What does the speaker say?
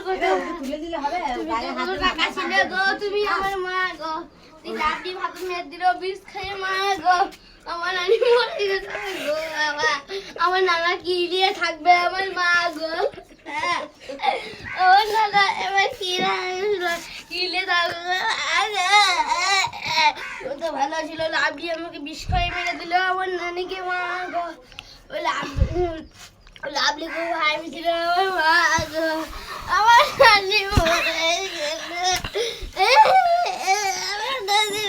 কথা তুলে দিলে হবে গায়ে হাত কাকা ছিলে গো তুমি আমার মা গো তুই লাড্ডি ভাত মেয়ে দিল বিষ খেয়ে মা গো আমার নানি মরে গেছে গো আমার নানা কি দিয়ে থাকবে আমার মা গো আমার নানা এবার কি দিয়ে থাকবে ও তো ভালো ছিল লাড্ডি আমাকে বিষ খেয়ে মেরে দিল আমার নানিকে মা গো ওই লাভলি খুব হাই ছিল আমার মা গো আমার নানি মরে গেছে আমার নানি